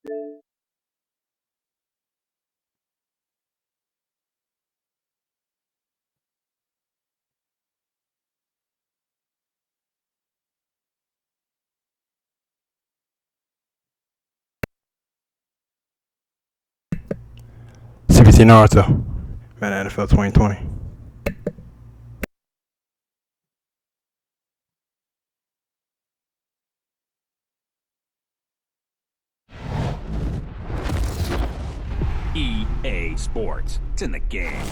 CBT Naruto. Man, NFL 2020. EA Sports. It's in the game.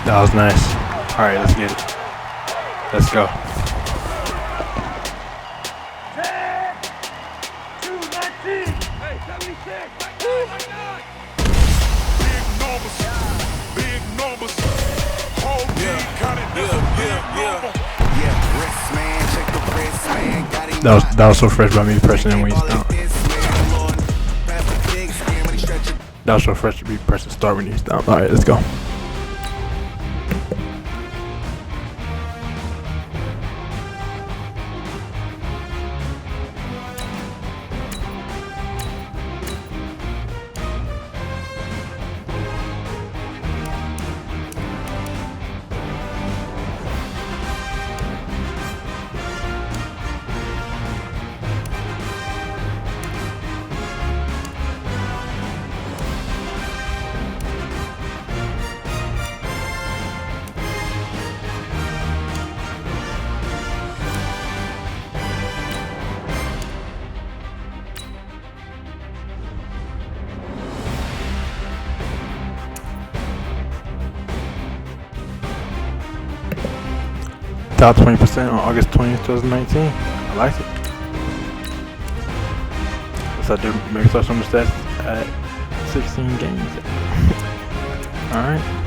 That was nice. All right, let's get it. Let's go. That was so fresh by me pressing it when you stop. That was so fresh to be pressing start when you stop. All right, let's go. Top 20% on August 20th, 2019. I like it. Let's do Microsoft on the stats at 16 games. Alright.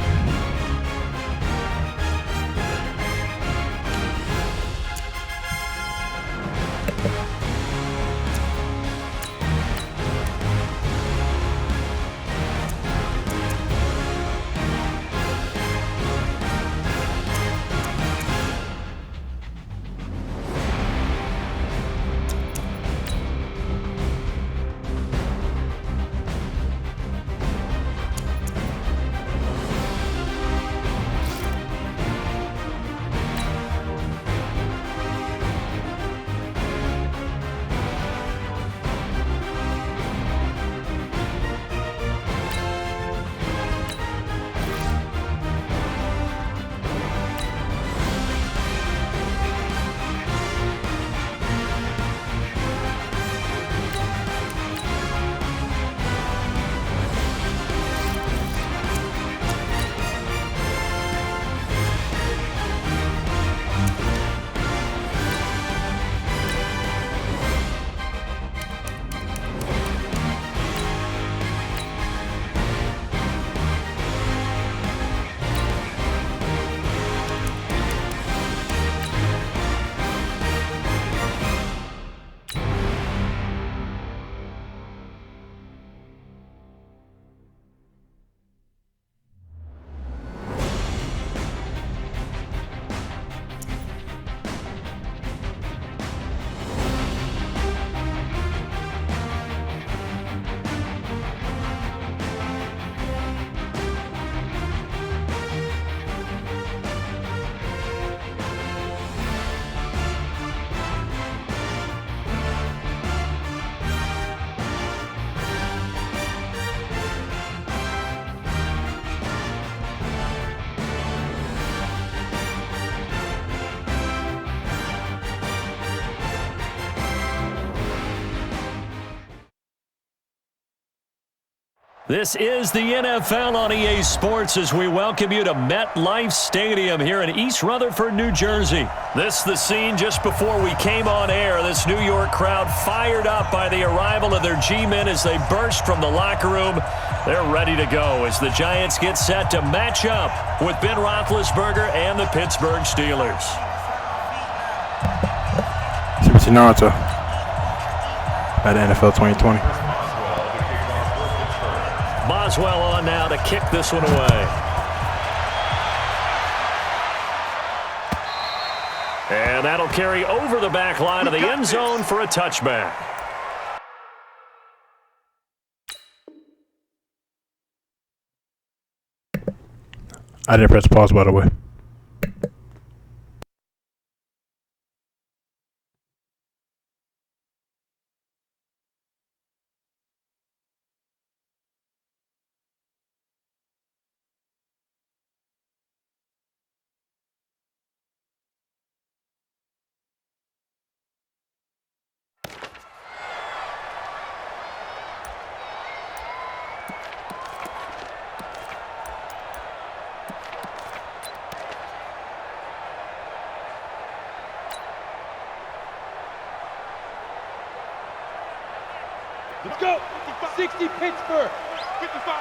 This is the NFL on EA Sports as we welcome you to MetLife Stadium here in East Rutherford, New Jersey. This is the scene just before we came on air. This New York crowd fired up by the arrival of their G-men as they burst from the locker room. They're ready to go as the Giants get set to match up with Ben Roethlisberger and the Pittsburgh Steelers. See Naruto at NFL 2020. Boswell on now to kick this one away. And that'll carry over the back line of the end zone for a touchback. I didn't press pause, by the way. Let's go. 60 Pittsburgh. 55.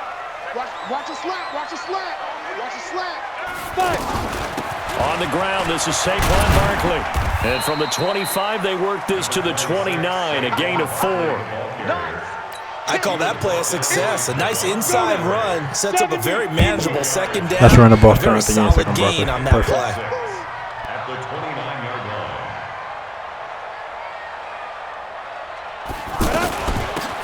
Watch a slant. Watch a slant. Watch a slant. 5. On the ground, this is Saquon Barkley. And from the 25, they work this to the 29, a gain of 4. I call that play a success. A nice inside run sets up a very manageable second down. Let's run the ball. Very solid gain on that play. At the 29-yard line.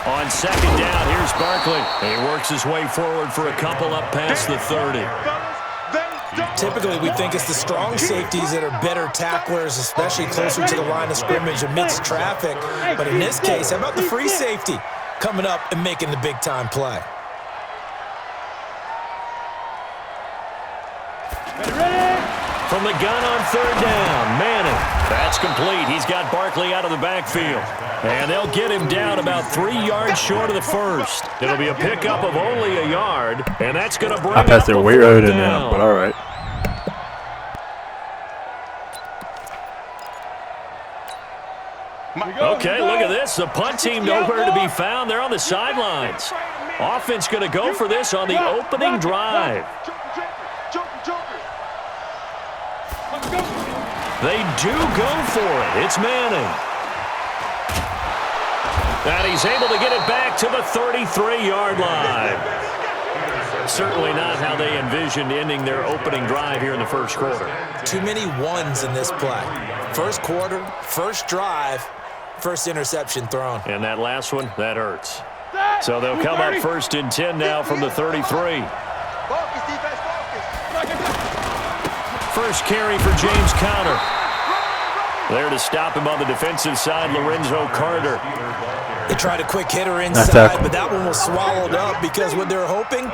On second down, here's Barkley. He works his way forward for a couple up past the 30. Typically, we think it's the strong safeties that are better tacklers, especially closer to the line of scrimmage amidst traffic. But in this case, how about the free safety coming up and making the big-time play? From the gun on third down, Manning. That's complete. He's got Barkley out of the backfield. And they'll get him down about 3 yards short of the first. It'll be a pickup of only a yard, and that's going to bring I passed up it a way third earlier than down. now, but all right. Okay, look at this. The punt team nowhere to be found. They're on the sidelines. Offense going to go for this on the opening drive. They do go for it. It's Manning. And he's able to get it back to the 33-yard line. Certainly not how they envisioned ending their opening drive here in the first quarter. Too many ones in this play. First quarter, first drive, first interception thrown. And that last one, that hurts. So they'll come up first and 10 now from the 33. First carry for James Conner. There to stop him on the defensive side, Lorenzo Carter. They tried a quick hitter inside, but that one was swallowed up because what they're hoping,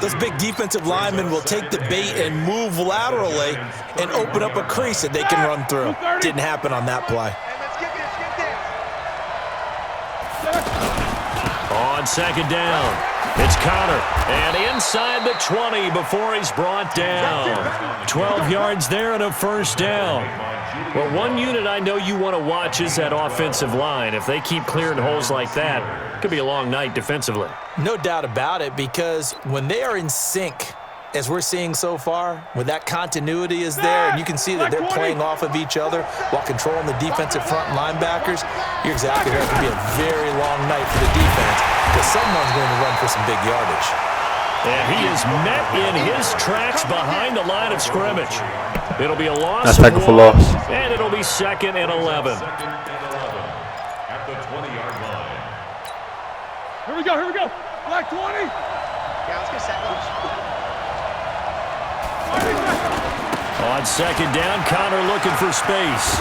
those big defensive linemen will take the bait and move laterally and open up a crease that they can run through. Didn't happen on that play. On second down, it's Conner. And inside the 20 before he's brought down. 12 yards there and a first down. Well, one unit I know you want to watch is that offensive line. If they keep clearing holes like that, it could be a long night defensively. No doubt about it, because when they are in sync, as we're seeing so far, when that continuity is there, and you can see that they're playing off of each other while controlling the defensive front linebackers, you're exactly right. It could be a very long night for the defense because someone's going to run for some big yardage. And he is met in his tracks behind the line of scrimmage. It'll be a loss. That's tackle for loss. And it'll be 2nd and 11. At the 20-yard line. Here we go. Here we go. Black 20. Yeah, let's get set. On second down, Conner looking for space.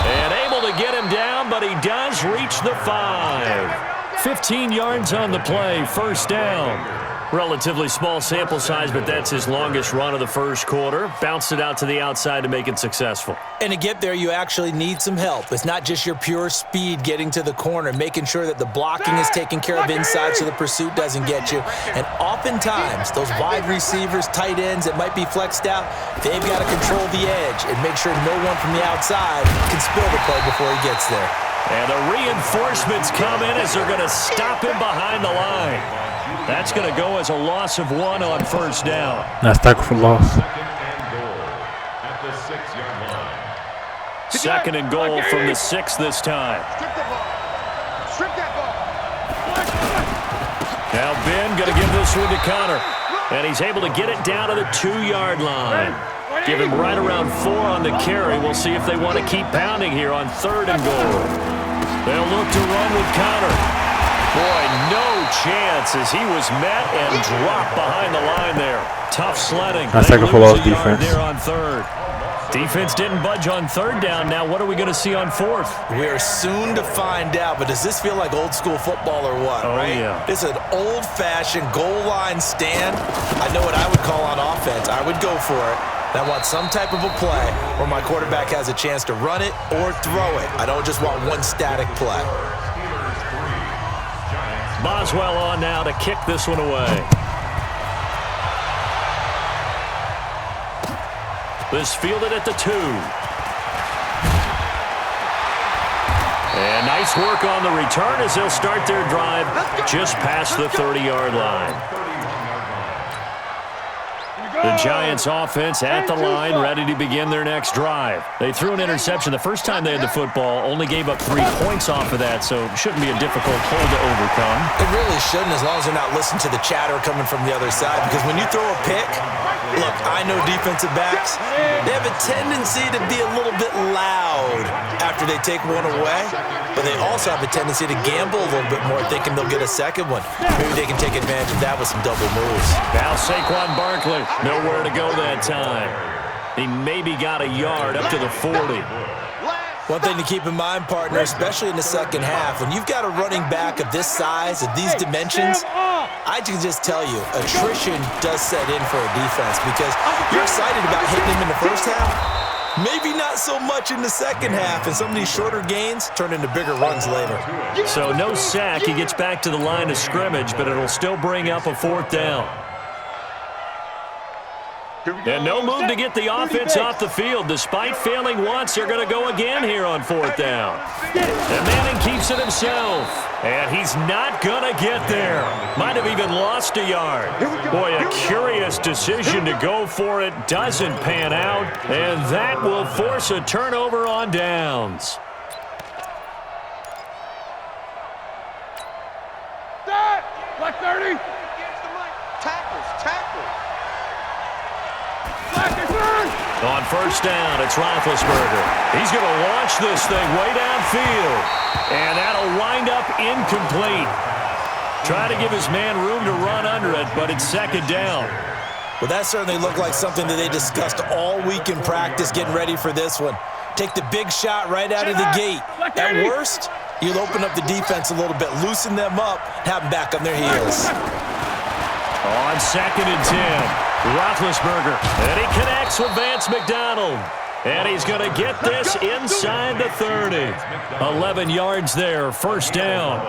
And able to get him down, but he does reach the 5. 15 yards on the play, first down. Relatively small sample size, but that's his longest run of the first quarter. Bounced it out to the outside to make it successful. And to get there, you actually need some help. It's not just your pure speed getting to the corner, making sure that the blocking is taken care of inside so the pursuit doesn't get you. And oftentimes, those wide receivers, tight ends that might be flexed out, they've got to control the edge and make sure no one from the outside can spill the play before he gets there. And the reinforcements come in as they're going to stop him behind the line. That's going to go as a loss of 1 on first down. Nice tackle for loss. At the 6-yard line. Second and goal from the 6 this time. Strip that ball. Strip that ball. Now Ben going to give this one to Connor. And he's able to get it down to the 2-yard line. Give him right around 4 on the carry. We'll see if they want to keep pounding here on 3rd and goal. They'll look to run with Connor. Boy, no chance as he was met and dropped behind the line there. Tough sledding. That's like a full-out defense. There on 3rd. Defense didn't budge on 3rd down. Now what are we going to see on 4th? We're soon to find out, but does this feel like old school football or what, Oh, right? yeah. It's an old-fashioned goal line stand. I know what I would call on offense. I would go for it. I want some type of a play where my quarterback has a chance to run it or throw it. I don't just want one static play. Boswell on now to kick this one away. This fielded at the 2. And nice work on the return as they'll start their drive just past the 30-yard line. The Giants offense at the line, ready to begin their next drive. They threw an interception the first time they had the football, only gave up 3 points off of that, so it shouldn't be a difficult hole to overcome. It really shouldn't, as long as they're not listening to the chatter coming from the other side, because when you throw a pick, look, I know defensive backs, they have a tendency to be a little bit loud after they take one away, but they also have a tendency to gamble a little bit more, thinking they'll get a second one. Maybe they can take advantage of that with some double moves. Now Saquon Barkley, nowhere to go that time. He maybe got a yard up to the 40. One thing to keep in mind, partner, especially in the second half, when you've got a running back of this size, of these dimensions, I can just tell you, attrition does set in for a defense because you're excited about hitting him in the first half. Maybe not so much in the second half, and some of these shorter gains turn into bigger runs later. So no sack. He gets back to the line of scrimmage, but it'll still bring up a 4th down. And no move to get the offense off the field. Despite failing once, they're going to go again here on 4th down. And Manning keeps it himself. And he's not going to get there. Might have even lost a yard. Boy, a curious decision to go for it. Doesn't pan out. And that will force a turnover on downs. Black 30. Tackles. On 1st down, it's Roethlisberger. He's going to launch this thing way downfield. And that'll wind up incomplete. Try to give his man room to run under it, but it's 2nd down. Well, that certainly looked like something that they discussed all week in practice getting ready for this one. Take the big shot right out of the gate. At worst, you'll open up the defense a little bit, loosen them up, have them back on their heels. On 2nd and 10. Roethlisberger, and he connects with Vance McDonald. And he's going to get this inside the 30. 11 yards there, 1st down.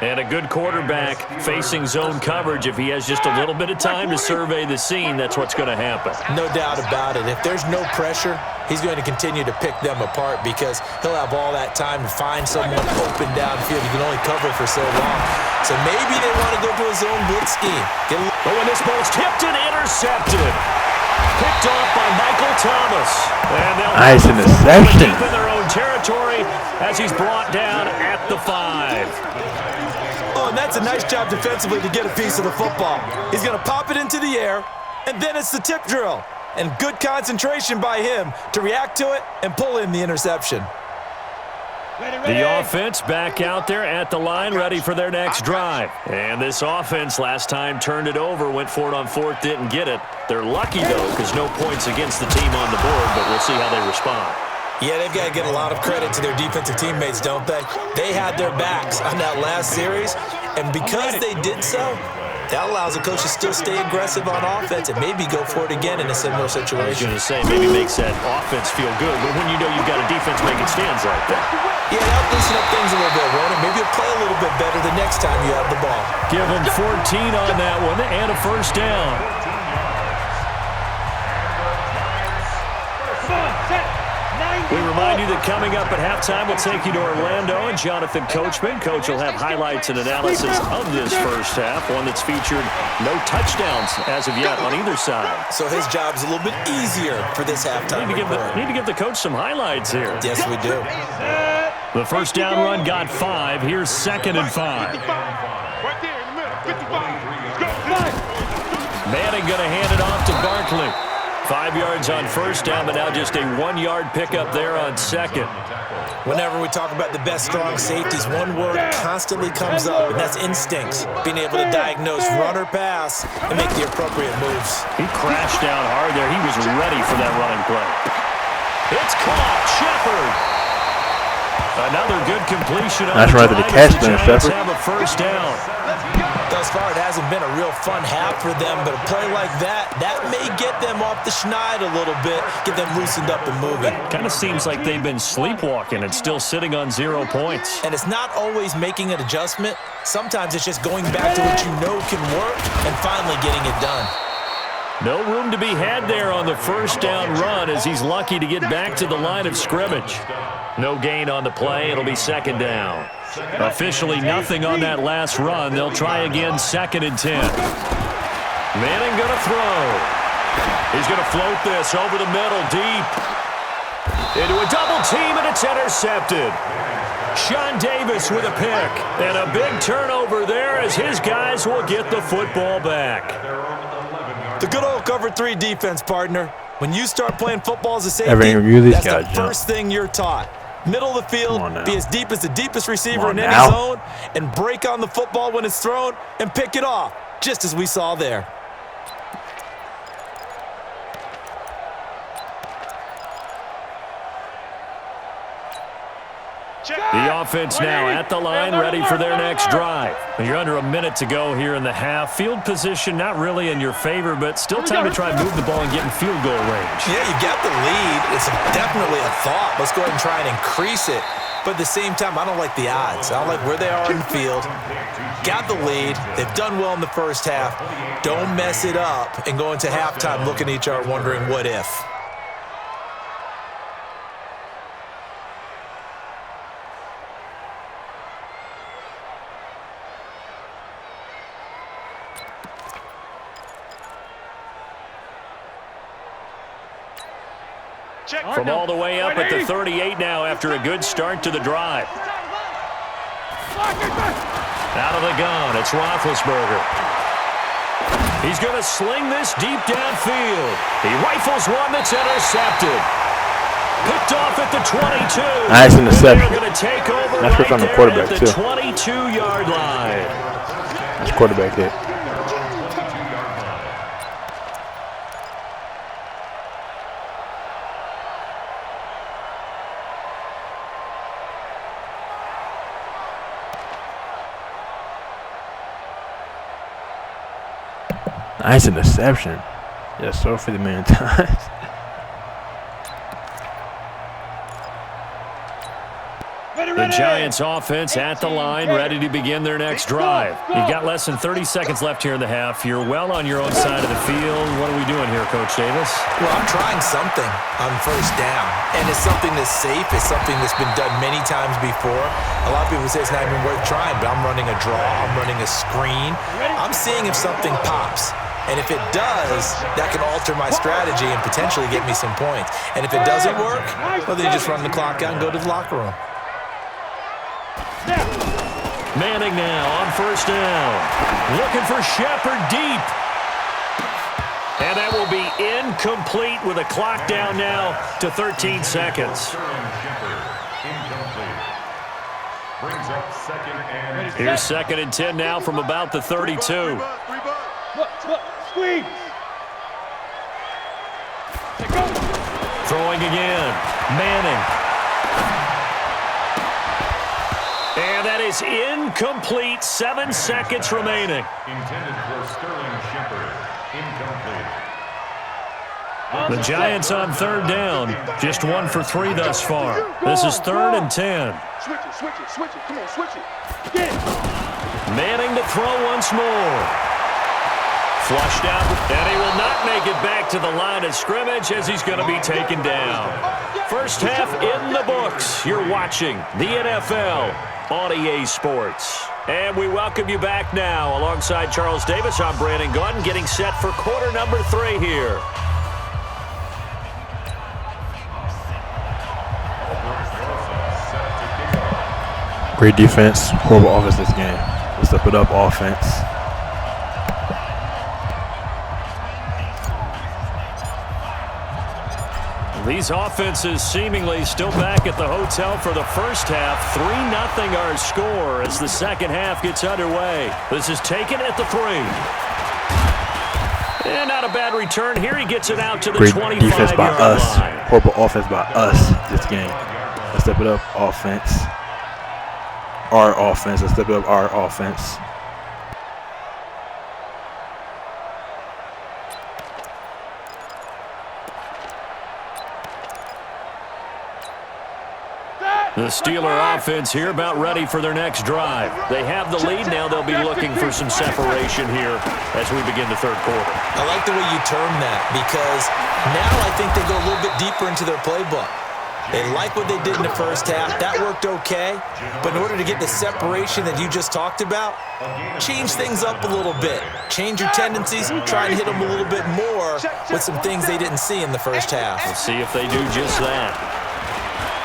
And a good quarterback facing zone coverage. If he has just a little bit of time to survey the scene, that's what's going to happen. No doubt about it. If there's no pressure, he's going to continue to pick them apart because he'll have all that time to find someone open downfield. He can only cover for so long. So maybe they want to go to a zone blitz scheme. And this ball's tipped and intercepted. Picked off by Michael Thomas. And they'll Nice interception. deep in their own territory as he's brought down at the 5. Oh, and that's a nice job defensively to get a piece of the football. He's going to pop it into the air, and then it's the tip drill. And good concentration by him to react to it and pull in the interception. The offense back out there at the line, ready for their next drive. And this offense last time turned it over, went for it on 4th, didn't get it. They're lucky, though, because no points against the team on the board, but we'll see how they respond. Yeah, they've got to get a lot of credit to their defensive teammates, don't they? They had their backs on that last series, and because they did so, That allows the coach to still stay aggressive on offense and maybe go for it again in a similar I was situation. going to say, maybe makes that offense feel good, but when you know you've got a defense making stands like that. Yeah, that'll loosen up things a little bit, Ronan. Maybe you'll play a little bit better the next time you have the ball. Give them 14 on that one and a first down. We remind you that coming up at halftime, we'll take you to Orlando and Jonathan Coachman. Coach will have highlights and analysis of this first half, one that's featured no touchdowns as of yet on either side. So his job's a little bit easier for this halftime. Need to give the coach some highlights here. Yes, we do. The first down run got 5. Here's 2nd and 5. Right there in the middle. 55. Go. Manning going to hand it off to Barkley. 5 yards on first down, but now just a 1-yard pickup there on second. Whenever we talk about the best strong safeties, one word constantly comes up, and that's instincts. Being able to diagnose run or pass and make the appropriate moves. He crashed down hard there. He was ready for that running play. It's caught. Shepard. Another good completion on That's the right to the drive as catch the there, Giants Shepard. have a first down. Thus far, it hasn't been a real fun half for them, but a play like that may get them off the schneid a little bit, get them loosened up and moving. Kind of seems like they've been sleepwalking and still sitting on 0 points. And it's not always making an adjustment. Sometimes it's just going back to what you know can work and finally getting it done. No room to be had there on the first down run as he's lucky to get back to the line of scrimmage. No gain on the play. It'll be 2nd down. Officially nothing on that last run. They'll try again 2nd and 10. Manning going to throw. He's going to float this over the middle deep. Into a double team, and it's intercepted. Sean Davis with a pick. And a big turnover there as his guys will get the football back. The good old cover 3 defense, partner. When you start playing football as a safety, that's the first thing you're taught. Middle of the field, be as deep as the deepest receiver in any zone, and break on the football when it's thrown and pick it off, just as we saw there. The offense now at the line, ready for their next drive. You're under a minute to go here in the half. Field position not really in your favor, but still time to try and move the ball and get in field goal range. Yeah, you got the lead. It's definitely a thought. Let's go ahead and try and increase it. But at the same time, I don't like the odds. I don't like where they are in the field. Got the lead. They've done well in the first half. Don't mess it up and go into halftime looking at each other wondering what if. From all the way up at the 38 now after a good start to the drive. Out of the gun, it's Roethlisberger. He's going to sling this deep downfield. He rifles one that's intercepted. Picked off at the 22. Nice interception. They're going to take over That's what's on the quarterback, at the 22-yard line. That's quarterback hit. Nice interception. Yes, so for the million times. The Giants offense at the line, ready to begin their next drive. You've got less than 30 seconds left here in the half. You're well on your own side of the field. What are we doing here, Coach Davis? Well, I'm trying something on first down, and it's something that's safe. It's something that's been done many times before. A lot of people say it's not even worth trying, but I'm running a draw. I'm running a screen. I'm seeing if something pops. And if it does, that can alter my strategy and potentially get me some points. And if it doesn't work, well, then you just run the clock out and go to the locker room. Manning now on first down. Looking for Shepard deep. And that will be incomplete with a clock down now to 13 seconds. Here's 2nd and 10 now from about the 32. Squeeze. Throwing again. Manning. And that is is incomplete. 7 seconds remaining. Intended for Sterling Shepard. Incomplete. The Giants on 3rd down. Just 1 for 3 thus far. This is 3rd and 10. Switch it, switch it, switch it. Come on, switch it. Get it. Manning to throw once more. Flushed out, and he will not make it back to the line of scrimmage as he's going to be taken down. First half in the books. You're watching the NFL on EA Sports. And we welcome you back now. Alongside Charles Davis, I'm Brandon Gaudin, getting set for quarter number 3 here. Great defense, horrible offense this game. Let's step it up, offense. These offenses seemingly still back at the hotel for the first half. 3-0 our score as the second half gets underway. This is taken at the 3. And not a bad return here. He gets it out to the 25-yard line. Great defense by us. Horrible offense by us this game. Let's step it up, offense. Our offense. Let's step it up, our offense. The Steeler offense here about ready for their next drive. They have the lead. Now they'll be looking for some separation here as we begin the third quarter. I like the way you term that because now I think they go a little bit deeper into their playbook. They like what they did in the first half. That worked okay. But in order to get the separation that you just talked about, change things up a little bit. Change your tendencies. Try and hit them a little bit more with some things they didn't see in the first half. We'll see if they do just that.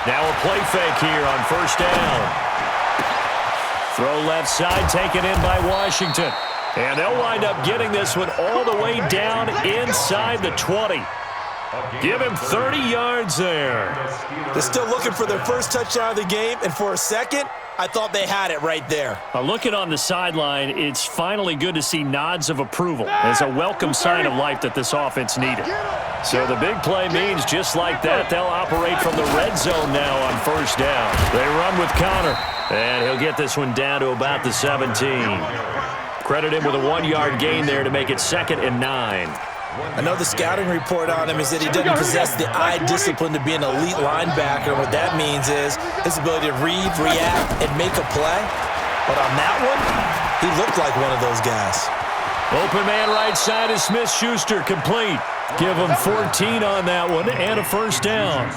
Now a play fake here on first down. Throw left side, taken in by Washington. And they'll wind up getting this one all the way down inside the 20. Give him 30 yards there. They're still looking for their first touchdown of the game, and for a second, I thought they had it right there. Looking on the sideline, it's finally good to see nods of approval. It's a welcome sign of life that this offense needed. So the big play means just like that, they'll operate from the red zone now on first down. They run with Connor, and he'll get this one down to about the 17. Credit him with a 1-yard gain there to make it 2nd and 9. I know the scouting report on him is that he doesn't possess the eye discipline to be an elite linebacker. What that means is his ability to read, react, and make a play. But on that one, he looked like one of those guys. Open man right side is Smith-Schuster, complete. Give him 14 on that one and a first down.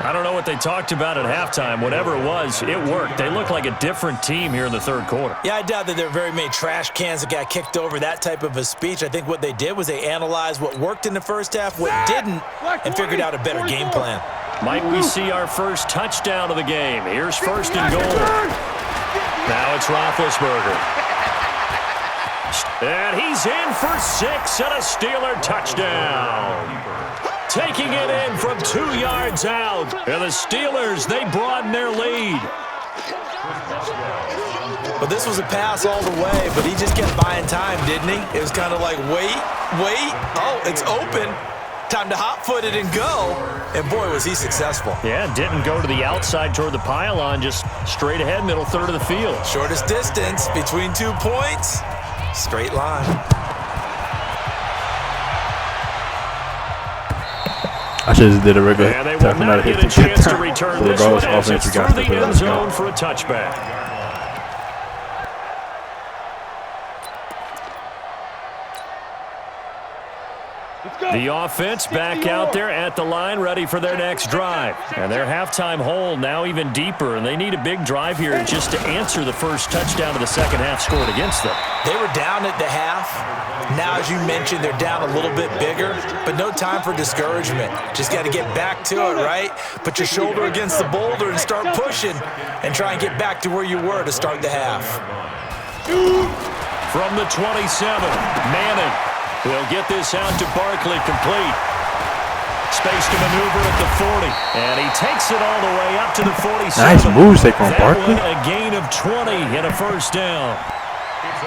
I don't know what they talked about at halftime. Whatever it was, it worked. They look like a different team here in the third quarter. Yeah, I doubt that there are very many trash cans that got kicked over, that type of a speech. I think what they did was they analyzed what worked in the first half, what didn't, and figured out a better game plan. Might we see our first touchdown of the game? Here's 1st and goal. Now it's Roethlisberger. And he's in for 6 and a Steeler touchdown. Taking it in from 2 yards out. And the Steelers, they broaden their lead. But this was a pass all the way, but he just kept buying time, didn't he? It was kind of like, wait. Oh, it's open. Time to hot-foot it and go. And, boy, was he successful. Yeah, didn't go to the outside toward the pylon, just straight ahead, middle third of the field. Shortest distance between 2 points. Straight line. I should have did a regular. And they will not get a chance to return this one as it's through the end zone for a touchback. The offense back out there at the line, ready for their next drive. And their halftime hole now even deeper, and they need a big drive here just to answer the first touchdown of the second half scored against them. They were down at the half. Now, as you mentioned, they're down a little bit bigger, but no time for discouragement. Just got to get back to it, right? Put your shoulder against the boulder and start pushing and try and get back to where you were to start the half. From the 27, Manning. They'll get this out to Barkley, complete. Space to maneuver at the 40. And he takes it all the way up to the 47. Nice move, Saquon Barkley. A gain of 20 and a first down.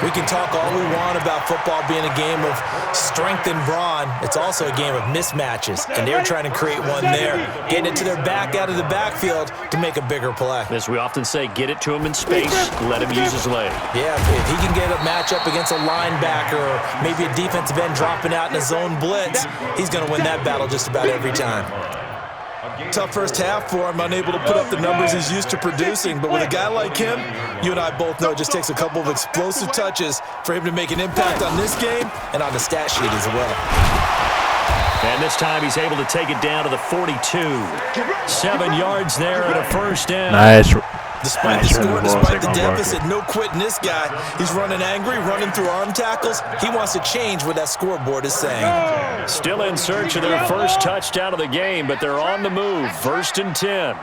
We can talk all we want about football being a game of strength and brawn. It's also a game of mismatches, and they're trying to create one there, getting it to their back out of the backfield to make a bigger play. As we often say, get it to him in space, let him use his leg. Yeah, if he can get a matchup against a linebacker or maybe a defensive end dropping out in a zone blitz, he's going to win that battle just about every time. Tough first half for him, unable to put up the numbers he's used to producing. But with a guy like him, you and I both know it just takes a couple of explosive touches for him to make an impact on this game and on the stat sheet as well. And this time he's able to take it down to the 42. 7 yards there and a first down. Nice. Despite the score, despite the deficit, no quitting this guy. He's running angry, running through arm tackles. He wants to change what that scoreboard is saying. Still in search of their first touchdown of the game, but they're on the move. 1st and 10.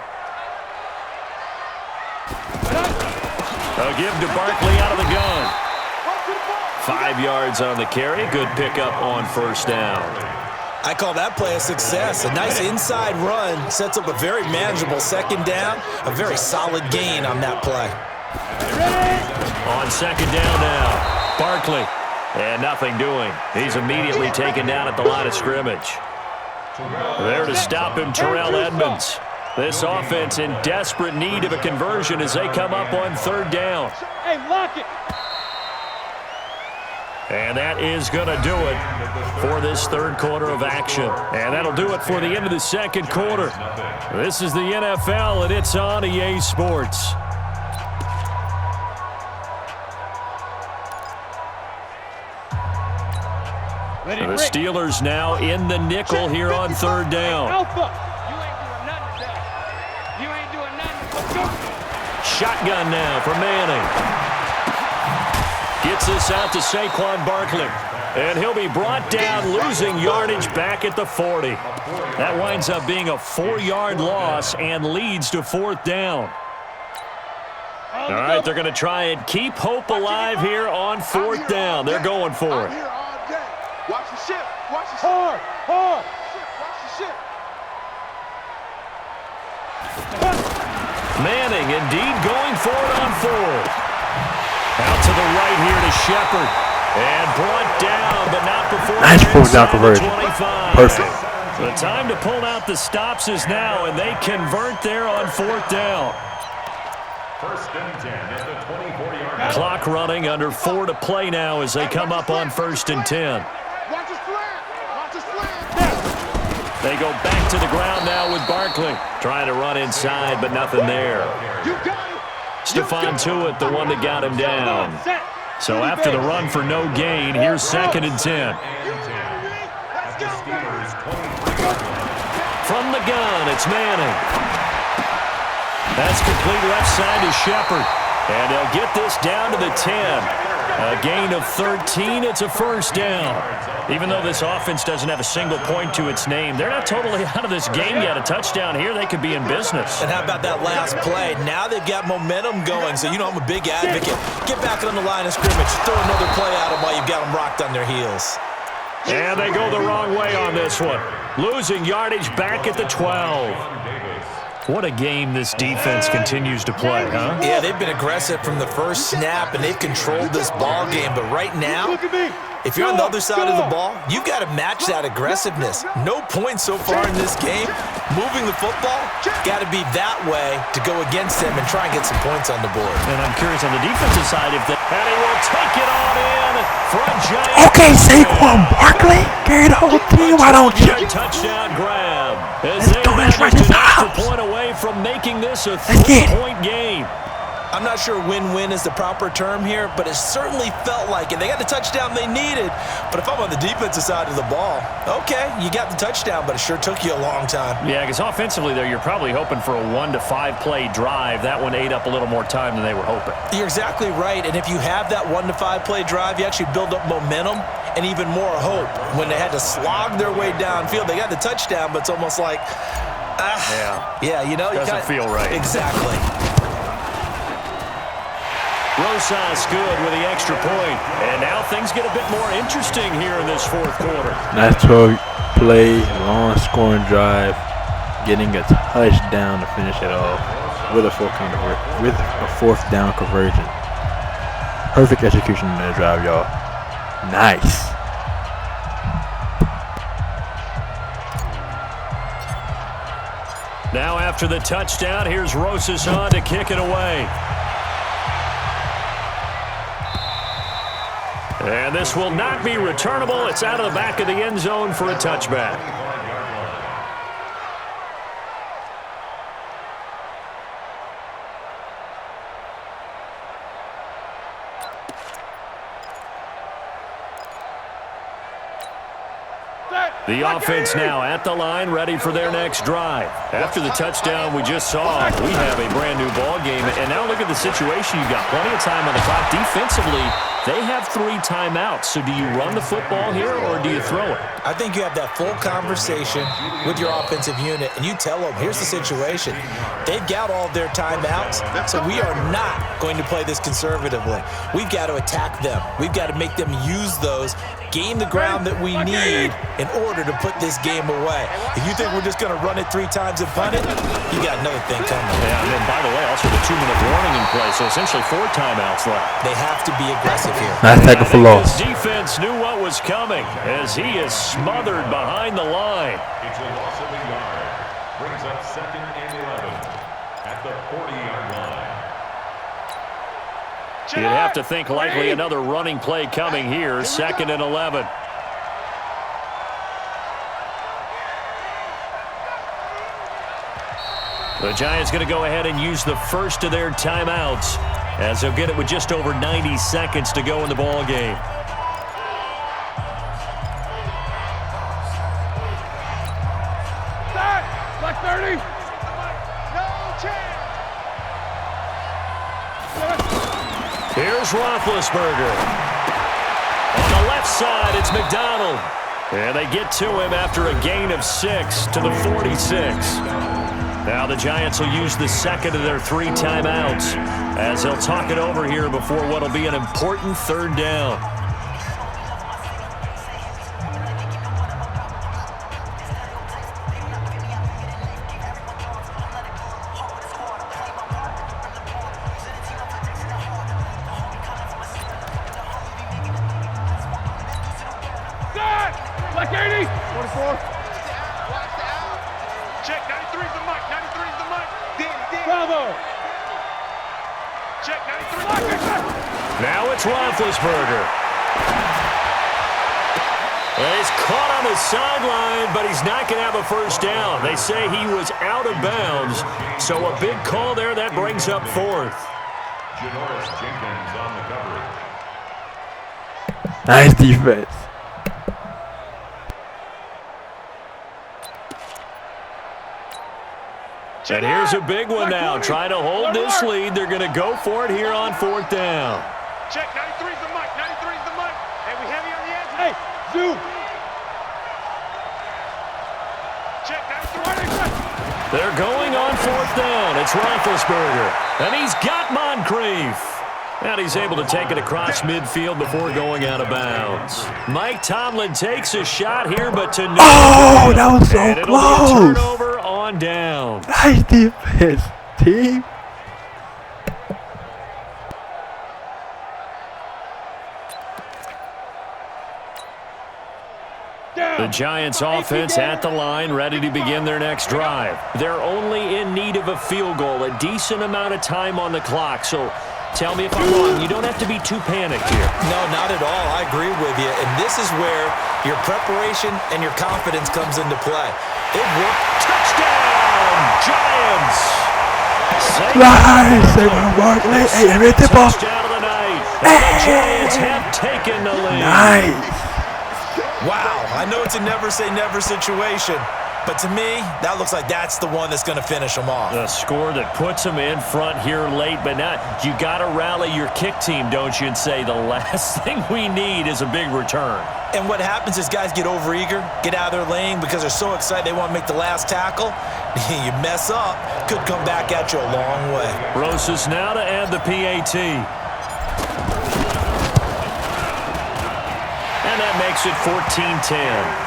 A give to Barkley out of the gun. 5 yards on the carry. Good pickup on first down. I call that play a success. A nice inside run sets up a very manageable second down. A very solid gain on that play. On second down now, Barkley. And nothing doing. He's immediately taken down at the line of scrimmage. There to stop him, Terrell Edmunds. This offense in desperate need of a conversion as they come up on 3rd down. Hey, lock it. And that is going to do it for this 3rd quarter of action. And that'll do it for the end of the 2nd quarter. This is the NFL, and it's on EA Sports. The Steelers now in the nickel here on 3rd down. Alpha. You ain't doing nothing today. You ain't doing nothing. Shotgun now for Manning. Gets this out to Saquon Barkley. And he'll be brought down, losing yardage back at the 40. That winds up being a 4-yard loss and leads to 4th down. All right, they're going to try and keep hope alive here on 4th down. They're going for it. Watch the ship. Watch the ship. Hard. Hard. Watch the ship. Manning indeed going for it on 4th. Out to the right here to Shepard. And brought down, but not before. Nice 4th down conversion. 25. Perfect. The time to pull out the stops is now, and they convert there on 4th down. 1st and 10 at the 24-yard line. Clock running, under 4 to play now as they come up on 1st and 10. Watch the slant. Watch the slant. They go back to the ground now with Barkley. Trying to run inside, but nothing there. You got it. Stephon Tuitt, the one that got him down. So after the run for no gain, here's 2nd and 10. From the gun, it's Manning. That's complete left side to Shepard. And they'll get this down to the 10. A gain of 13. It's a 1st down. Even though this offense doesn't have a single point to its name, they're not totally out of this game yet. A touchdown here, they could be in business. And how about that last play? Now they've got momentum going, so you know I'm a big advocate. Get back on the line of scrimmage. Throw another play at them while you've got them rocked on their heels. And they go the wrong way on this one. Losing yardage back at the 12. What a game this defense continues to play, huh? Yeah, they've been aggressive from the first snap, and they've controlled this ball game. But right now, if you're on the other side of the ball, you've got to match that aggressiveness. No points so far in this game. Moving the football, got to be that way to go against them and try and get some points on the board. And I'm curious on the defensive side if they... And he will take it on in for a giant... Okay, Saquon Barkley. Carry the whole team. Why don't you? Touchdown grab. Let's go. Let's run this house. Point away from making this a 3-point game. I'm not sure win-win is the proper term here, but it certainly felt like it. They got the touchdown they needed, but if I'm on the defensive side of the ball, okay, you got the touchdown, but it sure took you a long time. Yeah, because offensively there, you're probably hoping for a 1 to 5 play drive. That one ate up a little more time than they were hoping. You're exactly right, and if you have that 1 to 5 play drive, you actually build up momentum and even more hope. When they had to slog their way downfield, they got the touchdown, but it's almost like, yeah, you know, doesn't feel right. Exactly. Rosas good with the extra point. And now things get a bit more interesting here in this 4th quarter. Nice 12-play, long scoring drive, getting a touchdown to finish it off with a 4th down conversion. Perfect execution in that drive, y'all. Nice. Now after the touchdown, here's Rosas on to kick it away. And this will not be returnable. It's out of the back of the end zone for a touchback. The offense now at the line, ready for their next drive. After the touchdown we just saw, we have a brand new ball game. And now look at the situation. You've got plenty of time on the clock. Defensively, they have 3 timeouts. So do you run the football here or do you throw it? I think you have that full conversation with your offensive unit, and you tell them, here's the situation. They've got all of their timeouts, so we are not going to play this conservatively. We've got to attack them. We've got to make them use those, gain the ground that we need in order to put this game away. If you think we're just going to run it 3 times and punt it, you got another thing coming. Yeah, and then, by the way, also the 2-minute warning in play, so essentially 4 timeouts left. They have to be aggressive here. Nice tackle for loss. This defense knew what was coming as he is smothered behind the line. It's a loss of a yard. Brings up 2nd and 11 at the 40-yard line. You'd have to think likely another running play coming here, 2nd and 11. The Giants going to go ahead and use the first of their timeouts as they'll get it with just over 90 seconds to go in the ball game. Black 30. No chance. Here's Roethlisberger. On the left side, it's McDonald. And they get to him after a gain of 6 to the 46. Now the Giants will use the second of their 3 timeouts as they'll talk it over here before what will be an important 3rd down. Black 80. 24. Check, 93's the mic, 93's the mic. Bravo. Check, 93. Now it's Roethlisberger. Well, he's caught on the sideline, but he's not going to have a first down. They say he was out of bounds, so a big call there. That brings up 4th. Janoris Jenkins on the coverage. Nice defense. And here's a big one now. Trying to hold this lead. They're going to go for it here on 4th down. Check, 93's the mic, 93's the mic. Hey, we heavy on the edge. Hey, zoom. Check, 93. They're going on 4th down. It's Roethlisberger. And he's got Moncrief. And he's able to take it across midfield before going out of bounds. Mike Tomlin takes a shot here, but to no. Oh, that was so and it'll close. be a turnover on down. Nice defense, team. The Giants offense at the line, ready to begin their next drive. They're only in need of a field goal, a decent amount of time on the clock. So tell me if I'm wrong. You don't have to be too panicked here. No, not at all. I agree with you. And this is where your preparation and your confidence comes into play. It worked. Touchdown, Giants! Nice, Saquon Barkley. Hey, every tip off. Touchdown of the night. And the Giants have taken the lead. Nice. Wow, I know it's a never-say-never situation, but to me, that looks like that's the one that's going to finish them off. The score that puts them in front here late, but not. You got to rally your kick team, don't you, and say the last thing we need is a big return. And what happens is guys get overeager, get out of their lane because they're so excited they want to make the last tackle. You mess up, could come back at you a long way. Rosas now to add the PAT. And that makes it 14-10.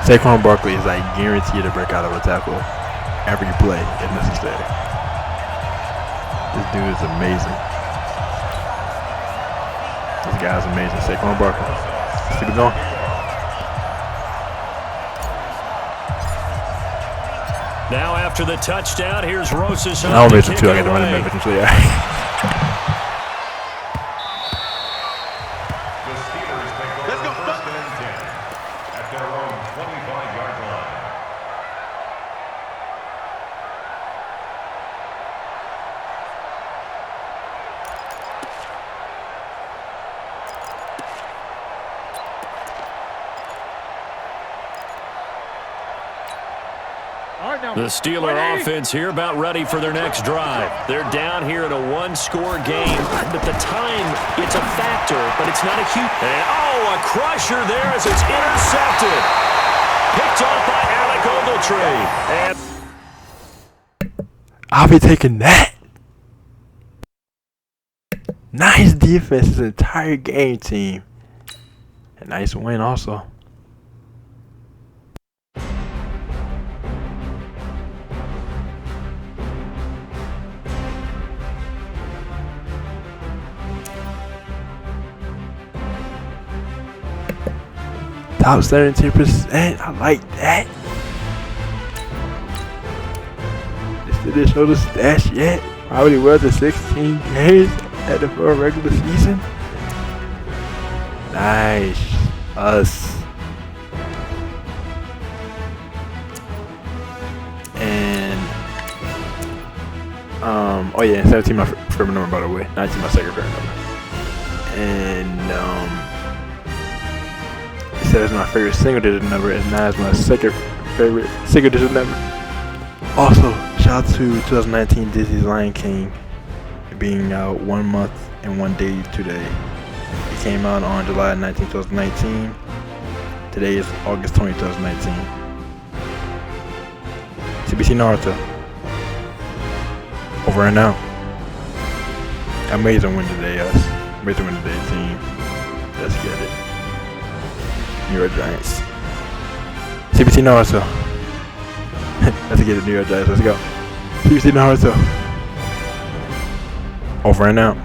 Saquon Barkley is like guaranteed to break out of a tackle. every play if necessary. This dude is amazing. This guy's amazing. Saquon Barkley. Let's keep it going. Now after the touchdown, here's Rosas. I don't miss it too. I got to run it back eventually. The Steelers take over first and 10 at their own 25-yard line. The Steeler offense here about ready for their next drive. They're down here in a one-score game. But the time, it's a factor, but it's not a huge... And, a crusher there as it's intercepted. Picked off by Alec Ogletree. And I'll be taking that. Nice defense this entire game, team. A nice win also. Top 72%. I like that. This didn't show the stats yet. Probably was in 16 games at the full regular season. Nice. Us. And oh yeah, 17 my favorite number, by the way. 19 my second favorite number. And said it's my favorite single-digit number, and now it's my second favorite single-digit number. Also, shout out to 2019 Disney's Lion King being out 1 month and 1 day today. It came out on July 19, 2019. Today is August 20, 2019. CBC Naruto. Over and out. Amazing win today, us. Amazing win today, team. Let's get it. New York Giants. CBC Naruto. Let's get it, New York Giants. Let's go. CBC Naruto. Over and out.